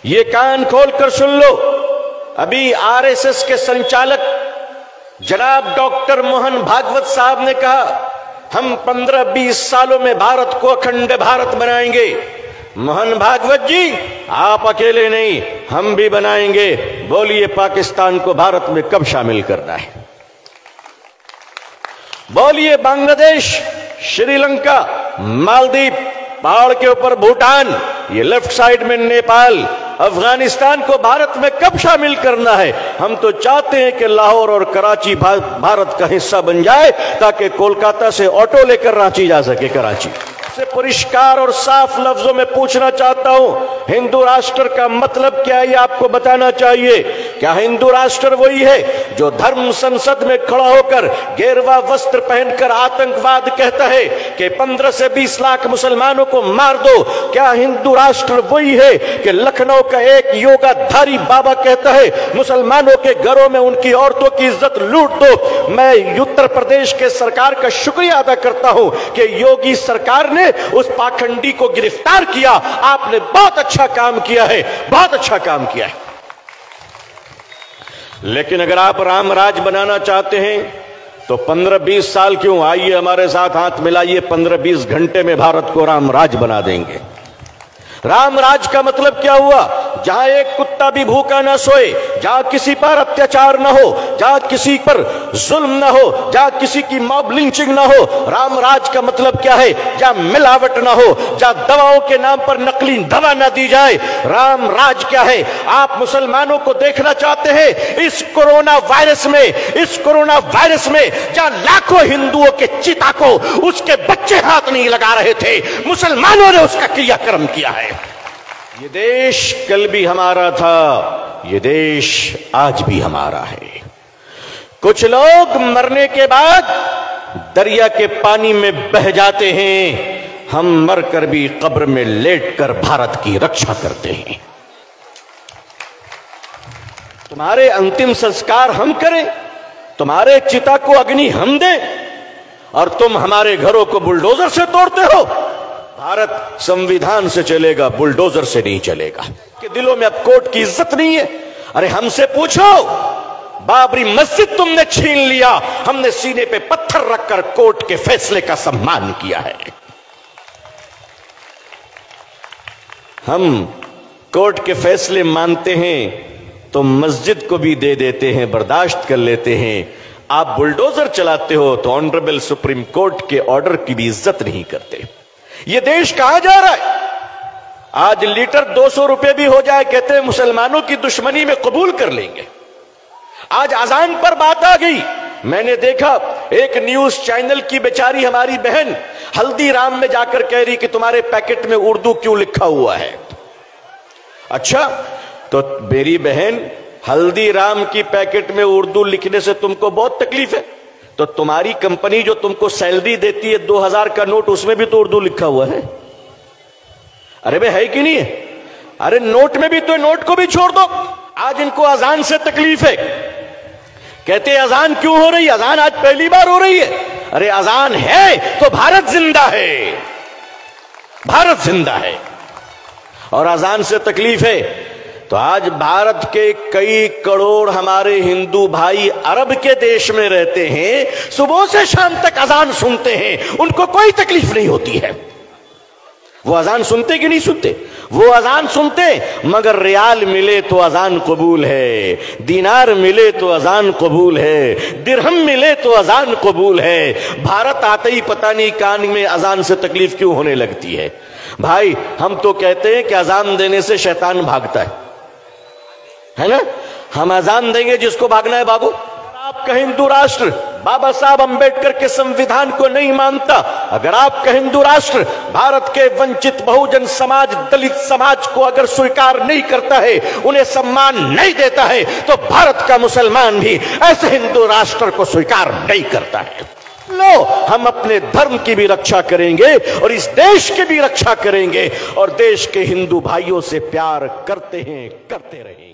ये कान खोलकर सुन लो, अभी आरएसएस के संचालक जनाब डॉक्टर मोहन भागवत साहब ने कहा हम 15-20 सालों में भारत को अखंड भारत बनाएंगे। मोहन भागवत जी, आप अकेले नहीं, हम भी बनाएंगे। बोलिए पाकिस्तान को भारत में कब शामिल करना है? बोलिए बांग्लादेश, श्रीलंका, मालदीव, पहाड़ के ऊपर भूटान, ये लेफ्ट साइड में नेपाल, अफगानिस्तान को भारत में कब शामिल करना है? हम तो चाहते हैं कि लाहौर और कराची भारत का हिस्सा बन जाए ताकि कोलकाता से ऑटो लेकर रांची जा सके। कराची से परिष्कार और साफ लफ्जों में पूछना चाहता हूं, हिंदू राष्ट्र का मतलब क्या है? ये आपको बताना चाहिए। क्या हिंदू राष्ट्र वही है जो धर्म संसद में खड़ा होकर गेरुआ वस्त्र पहनकर आतंकवाद कहता है कि 15 से 20 लाख मुसलमानों को मार दो? क्या हिंदू राष्ट्र वही है कि लखनऊ का एक योगाधारी बाबा कहता है मुसलमानों के घरों में उनकी औरतों की इज्जत लूट दो? मैं उत्तर प्रदेश के सरकार का शुक्रिया अदा करता हूं कि योगी सरकार ने उस पाखंडी को गिरफ्तार किया। आपने बहुत अच्छा काम किया है, बहुत अच्छा काम किया है। लेकिन अगर आप राम राज बनाना चाहते हैं तो 15-20 साल क्यों? आइए हमारे साथ हाथ मिलाइए, 15-20 घंटे में भारत को राम राज बना देंगे। राम राज का मतलब क्या हुआ? जहां एक कुत्ता भी भूखा ना सोए, जहां किसी पर अत्याचार ना हो, जहां किसी पर जुल्म ना हो, जहां किसी की मॉब लिंचिंग ना हो। राम राज का मतलब क्या है? जहां मिलावट ना हो, जहां दवाओं के नाम पर नकली दवा ना दी जाए। राम राज क्या है? आप मुसलमानों को देखना चाहते हैं इस कोरोना वायरस में, इस कोरोना वायरस में जहां लाखों हिंदुओं के चिता को उसके बच्चे हाथ नहीं लगा रहे थे, मुसलमानों ने उसका क्रियाक्रम किया है। ये देश कल भी हमारा था, ये देश आज भी हमारा है। कुछ लोग मरने के बाद दरिया के पानी में बह जाते हैं, हम मरकर भी कब्र में लेटकर भारत की रक्षा करते हैं। तुम्हारे अंतिम संस्कार हम करें, तुम्हारे चिता को अग्नि हम दें और तुम हमारे घरों को बुलडोजर से तोड़ते हो। भारत संविधान से चलेगा, बुलडोजर से नहीं चलेगा। कि दिलों में अब कोर्ट की इज्जत नहीं है। अरे हमसे पूछो, बाबरी मस्जिद तुमने छीन लिया, हमने सीने पे पत्थर रखकर कोर्ट के फैसले का सम्मान किया है। हम कोर्ट के फैसले मानते हैं तो मस्जिद को भी दे देते हैं, बर्दाश्त कर लेते हैं। आप बुलडोजर चलाते हो तो ऑनरेबल सुप्रीम कोर्ट के ऑर्डर की भी इज्जत नहीं करते। ये देश कहां जा रहा है? आज लीटर 200 रुपए भी हो जाए, कहते हैं मुसलमानों की दुश्मनी में कबूल कर लेंगे। आज अजान पर बात आ गई। मैंने देखा एक न्यूज चैनल की बेचारी हमारी बहन हल्दीराम में जाकर कह रही कि तुम्हारे पैकेट में उर्दू क्यों लिखा हुआ है। अच्छा, तो मेरी बहन, हल्दीराम की पैकेट में उर्दू लिखने से तुमको बहुत तकलीफ है, तो तुम्हारी कंपनी जो तुमको सैलरी देती है 2000 का नोट, उसमें भी तो उर्दू लिखा हुआ है। अरे भाई है कि नहीं है? अरे नोट में भी तो, नोट को भी छोड़ दो। आज इनको अजान से तकलीफ है, कहते हैं अजान क्यों हो रही है? अजान आज पहली बार हो रही है। अरे अजान है तो भारत जिंदा है, भारत जिंदा है। और अजान से तकलीफ है तो आज भारत के कई करोड़ हमारे हिंदू भाई अरब के देश में रहते हैं, सुबह से शाम तक अजान सुनते हैं, उनको कोई तकलीफ नहीं होती है। वो अजान सुनते कि नहीं सुनते? वो अजान सुनते, मगर रियाल मिले तो अजान कबूल है, दिनार मिले तो अजान कबूल है, दिरहम मिले तो अजान कबूल है। भारत आते ही पता नहीं कान में अजान से तकलीफ क्यों होने लगती है। भाई हम तो कहते हैं कि अजान देने से शैतान भागता है ना? हम अजान देंगे जिसको भागना है भागो। आपका हिंदू राष्ट्र बाबा साहब अंबेडकर के संविधान को नहीं मानता, अगर आपका हिंदू राष्ट्र भारत के वंचित बहुजन समाज, दलित समाज को अगर स्वीकार नहीं करता है, उन्हें सम्मान नहीं देता है, तो भारत का मुसलमान भी ऐसे हिंदू राष्ट्र को स्वीकार नहीं करता है। लो, हम अपने धर्म की भी रक्षा करेंगे और इस देश की भी रक्षा करेंगे और देश के हिंदू भाइयों से प्यार करते हैं, करते रहेंगे।